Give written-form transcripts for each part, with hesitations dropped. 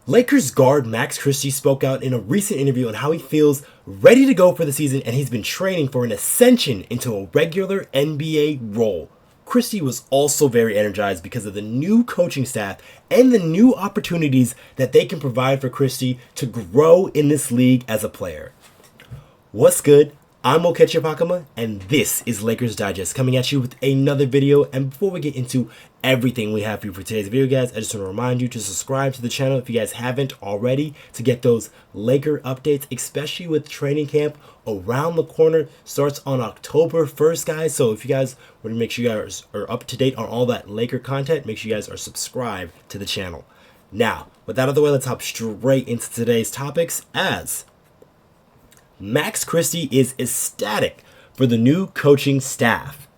Lakers guard Max Christie spoke out in a recent interview on how he feels ready to go for the season and he's been training for an ascension into a regular NBA role. Christie was also very energized because of the new coaching staff and the new opportunities that they can provide for Christie to grow in this league as a player. What's good? I'm Okechi Apakama, and this is Lakers Digest, coming at you with another video. And before we get into everything we have for you for today's video, guys, I just want to remind you to subscribe to the channel if you guys haven't already to get those Laker updates, especially with training camp around the corner. Starts on October 1st, guys. So if you guys want to make sure you guys are up to date on all that Laker content, make sure you guys are subscribed to the channel. Now, with that out of the way, let's hop straight into today's topics as Max Christie is ecstatic for the new coaching staff.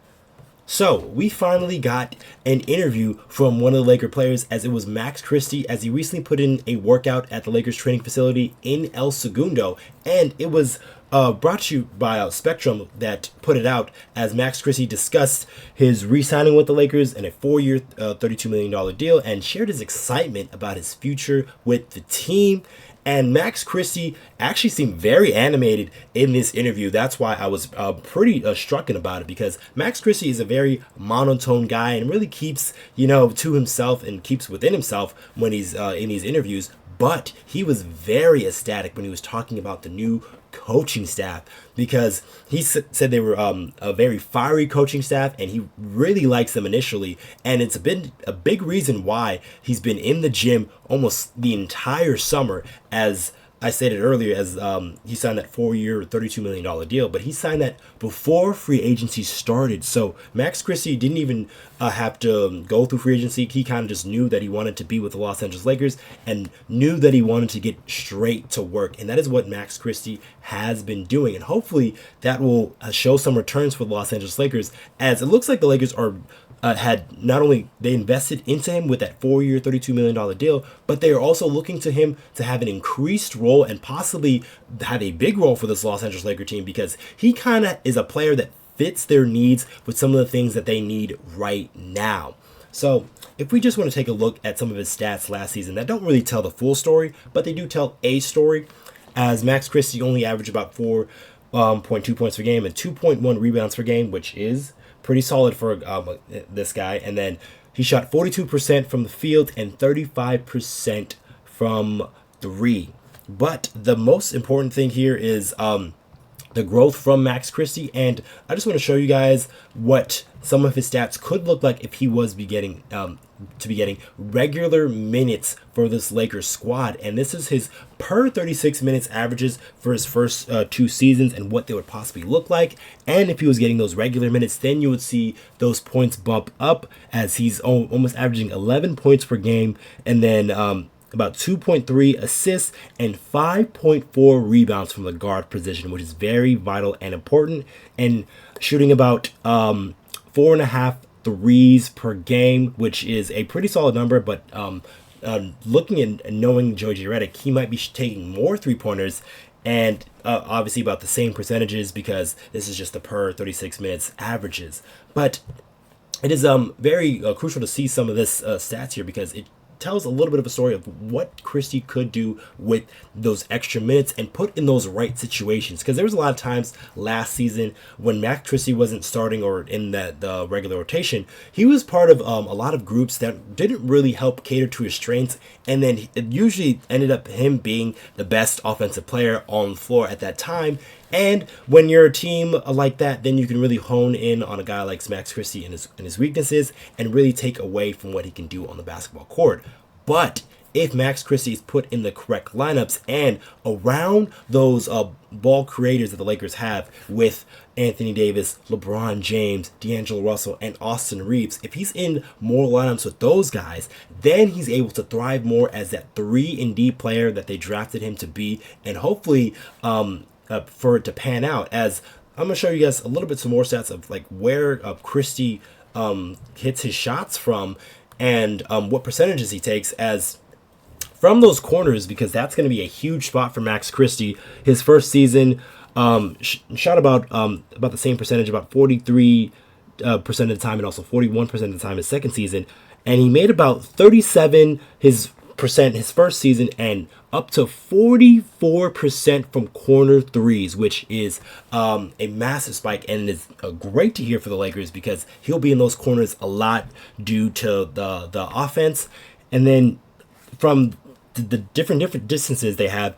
So, we finally got an interview from one of the Laker players, as it was Max Christie, as he recently put in a workout at the Lakers training facility in El Segundo, and it was brought to you by Spectrum that put it out, as Max Christie discussed his re-signing with the Lakers in a 4-year, $32 million deal, and shared his excitement about his future with the team. And Max Christie actually seemed very animated in this interview. That's why I was pretty struck about it, because Max Christie is a very monotone guy and really keeps, to himself and keeps within himself when he's in these interviews. But he was very ecstatic when he was talking about the new coaching staff, because he said they were a very fiery coaching staff and he really likes them initially, and it's been a big reason why he's been in the gym almost the entire summer. As I stated earlier, as he signed that 4-year $32 million deal, but he signed that before free agency started. So Max Christie didn't even have to go through free agency. He kind of just knew that he wanted to be with the Los Angeles Lakers and knew that he wanted to get straight to work. And that is what Max Christie has been doing. And hopefully that will show some returns for the Los Angeles Lakers, as it looks like the Lakers are had not only they invested into him with that 4-year $32 million deal, but they are also looking to him to have an increased role and possibly have a big role for this Los Angeles Lakers team, because he kind of is a player that fits their needs with some of the things that they need right now. So if we just want to take a look at some of his stats last season that don't really tell the full story, but they do tell a story, as Max Christie only averaged about 4.2 points per game and 2.1 rebounds per game, which is pretty solid for this guy. And then he shot 42% from the field and 35% from three. But the most important thing here is the growth from Max Christie, and I just want to show you guys what some of his stats could look like if he was getting regular minutes for this Lakers squad. And this is his per 36 minutes averages for his first 2 seasons and what they would possibly look like. And if he was getting those regular minutes, then you would see those points bump up, as he's almost averaging 11 points per game, and then about 2.3 assists and 5.4 rebounds from the guard position, which is very vital and important, and shooting about 4.5 threes per game, which is a pretty solid number. But looking and knowing Joji Redick, he might be taking more 3-pointers, and obviously about the same percentages, because this is just the per 36 minutes averages. But it is very crucial to see some of this stats here, because it tells a little bit of a story of what Christie could do with those extra minutes and put in those right situations. Because there was a lot of times last season when Max Christie wasn't starting or in the regular rotation, he was part of a lot of groups that didn't really help cater to his strengths, and then it usually ended up him being the best offensive player on the floor at that time. And when you're a team like that, then you can really hone in on a guy like Max Christie and his weaknesses, and really take away from what he can do on the basketball court. But if Max Christie is put in the correct lineups and around those ball creators that the Lakers have with Anthony Davis, LeBron James, D'Angelo Russell, and Austin Reaves, if he's in more lineups with those guys, then he's able to thrive more as that 3-and-D player that they drafted him to be, and hopefully for it to pan out. As I'm going to show you guys a little bit some more stats of like where Christie hits his shots from, and what percentages he takes as from those corners, because that's going to be a huge spot for Max Christie. His first season shot about the same percentage, about 43% of the time, and also 41% of the time his second season, and he made about 37 his his first season and up to 44% from corner threes, which is a massive spike, and it's great to hear for the Lakers because he'll be in those corners a lot due to the offense. And then from the different distances they have,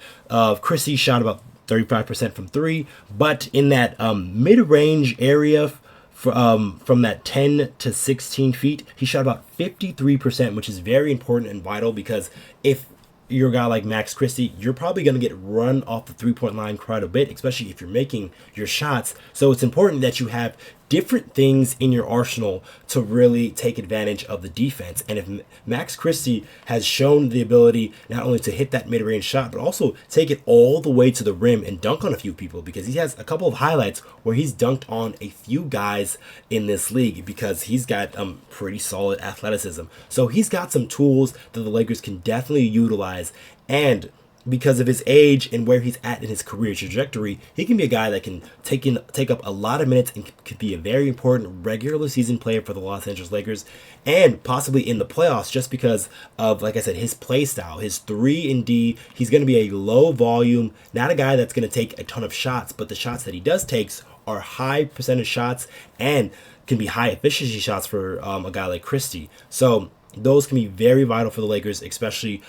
Christie shot about 35% from three, but in that mid-range area from that 10 to 16 feet, he shot about 53%, which is very important and vital because if you're a guy like Max Christie, you're probably going to get run off the three-point line quite a bit, especially if you're making your shots. So it's important that you have different things in your arsenal to really take advantage of the defense. And if Max Christie has shown the ability not only to hit that mid-range shot, but also take it all the way to the rim and dunk on a few people, because he has a couple of highlights where he's dunked on a few guys in this league because he's got pretty solid athleticism. So he's got some tools that the Lakers can definitely utilize, and because of his age and where he's at in his career trajectory, he can be a guy that can take up a lot of minutes and could be a very important regular season player for the Los Angeles Lakers and possibly in the playoffs just because of, like I said, his play style, his 3-and-D. He's going to be a low volume, not a guy that's going to take a ton of shots, but the shots that he does take are high percentage shots and can be high efficiency shots for a guy like Christie. So those can be very vital for the Lakers, especially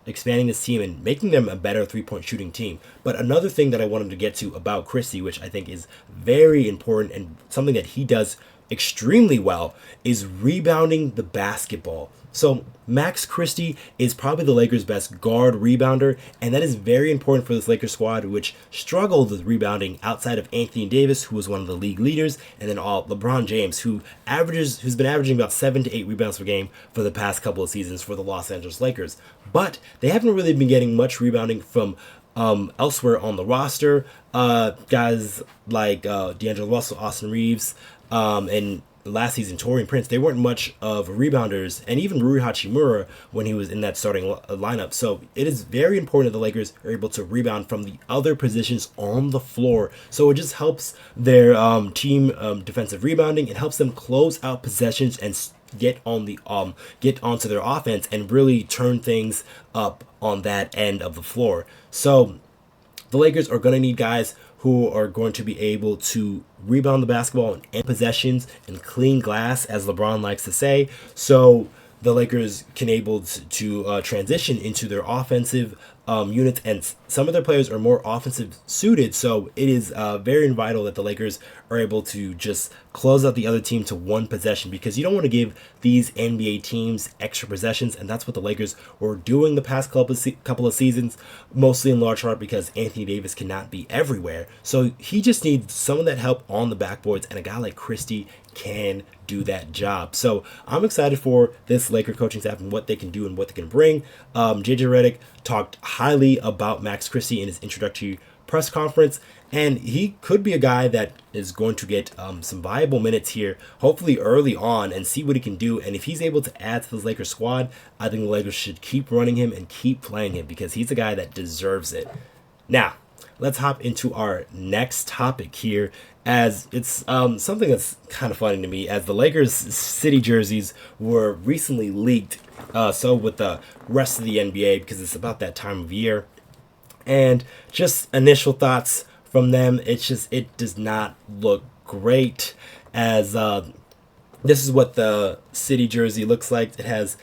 expanding this team and making them a better three-point shooting team. But another thing that I wanted to get to about Christie, which I think is very important and something that he does extremely well, is rebounding the basketball. So Max Christie is probably the Lakers' best guard rebounder, and that is very important for this Lakers squad, which struggled with rebounding outside of Anthony Davis, who was one of the league leaders, and then LeBron James, who's been averaging about 7 to 8 rebounds per game for the past couple of seasons for the Los Angeles Lakers. But they haven't really been getting much rebounding from elsewhere on the roster. Guys like D'Angelo Russell, Austin Reaves, and last season, Taurean Prince, they weren't much of rebounders, and even Rui Hachimura when he was in that starting lineup. So it is very important that the Lakers are able to rebound from the other positions on the floor. So it just helps their team defensive rebounding. It helps them close out possessions and get onto their offense and really turn things up on that end of the floor. So the Lakers are going to need guys who are going to be able to rebound the basketball and possessions and clean glass, as LeBron likes to say. So the Lakers can able to transition into their offensive units, and some of their players are more offensive suited. So it is very vital that the Lakers are able to just close out the other team to one possession, because you don't want to give these NBA teams extra possessions, and that's what the Lakers were doing the past couple of seasons, mostly in large part because Anthony Davis cannot be everywhere. So he just needs some of that help on the backboards, and a guy like Christie can do that job. So I'm excited for this Laker coaching staff and what they can do and what they can bring. JJ Redick talked highly about Max Christie in his introductory press conference, and he could be a guy that is going to get some viable minutes here, hopefully early on, and see what he can do. And if he's able to add to this Lakers squad, I think the Lakers should keep running him and keep playing him because he's a guy that deserves it. Now, let's hop into our next topic here, as it's something that's kind of funny to me, as the Lakers city jerseys were recently leaked, so with the rest of the NBA, because it's about that time of year. And just initial thoughts from them, it does not look great, as this is what the city jersey looks like. It has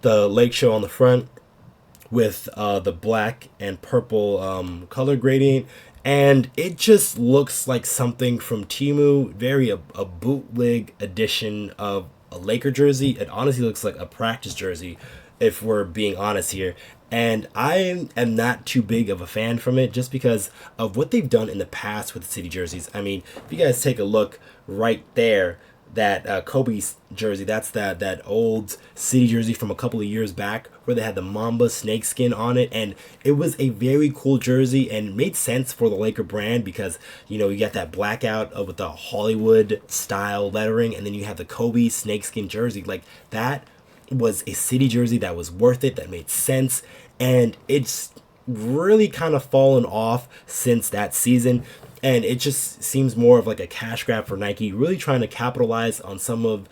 the Lake Show on the front with the black and purple color gradient, and it just looks like something from Temu, very a bootleg edition of a Laker jersey. It honestly looks like a practice jersey, if we're being honest here. And I am not too big of a fan from it, just because of what they've done in the past with the city jerseys. I mean, if you guys take a look right there, that Kobe's jersey, that's that old city jersey from a couple of years back where they had the Mamba snakeskin on it, and it was a very cool jersey and made sense for the Laker brand because, you know, you got that blackout with the Hollywood style lettering, and then you have the Kobe snakeskin jersey. Like, that was a city jersey that was worth it, that made sense, and it's really kind of fallen off since that season. And it just seems more of like a cash grab for Nike, really trying to capitalize on some of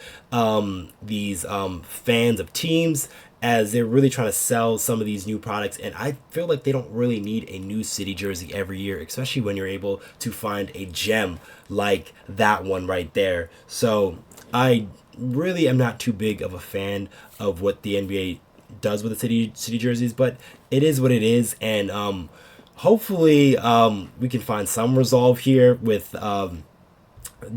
these fans of teams as they're really trying to sell some of these new products. And I feel like they don't really need a new city jersey every year, especially when you're able to find a gem like that one right there. So I really am not too big of a fan of what the NBA does with the city jerseys, but it is what it is. And hopefully we can find some resolve here with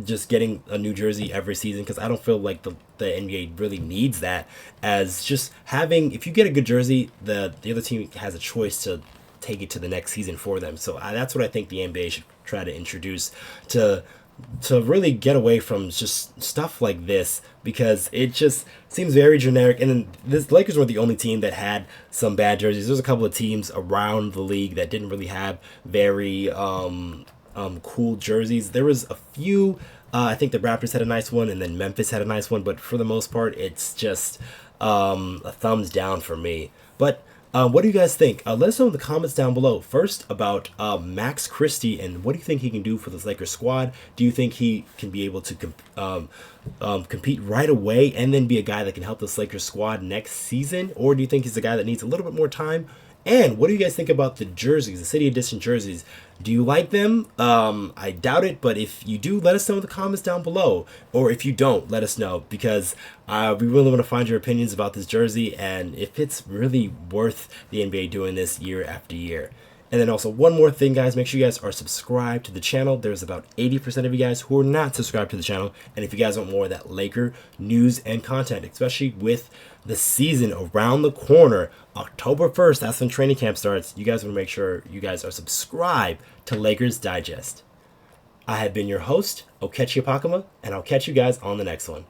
just getting a new jersey every season, because I don't feel like the NBA really needs that. As just having, if you get a good jersey, the other team has a choice to take it to the next season for them. So that's what I think the NBA should try to introduce to really get away from just stuff like this, because it just seems very generic. And then this Lakers were the only team that had some bad jerseys. There's a couple of teams around the league that didn't really have very cool jerseys. There was a few. I think the Raptors had a nice one, and then Memphis had a nice one. But for the most part, it's just a thumbs down for me. But what do you guys think? Let us know in the comments down below. First, about Max Christie, and what do you think he can do for this Lakers squad? Do you think he can be able to compete right away and then be a guy that can help this Lakers squad next season? Or do you think he's a guy that needs a little bit more time? And what do you guys think about the jerseys, the City Edition jerseys? Do you like them? I doubt it, but if you do, let us know in the comments down below. Or if you don't, let us know, because we really want to find your opinions about this jersey and if it's really worth the NBA doing this year after year. And then also one more thing, guys, make sure you guys are subscribed to the channel. There's about 80% of you guys who are not subscribed to the channel. And if you guys want more of that Laker news and content, especially with the season around the corner, October 1st, that's when training camp starts. You guys want to make sure you guys are subscribed to Lakers Digest. I have been your host, Okechi Apakama, and I'll catch you guys on the next one.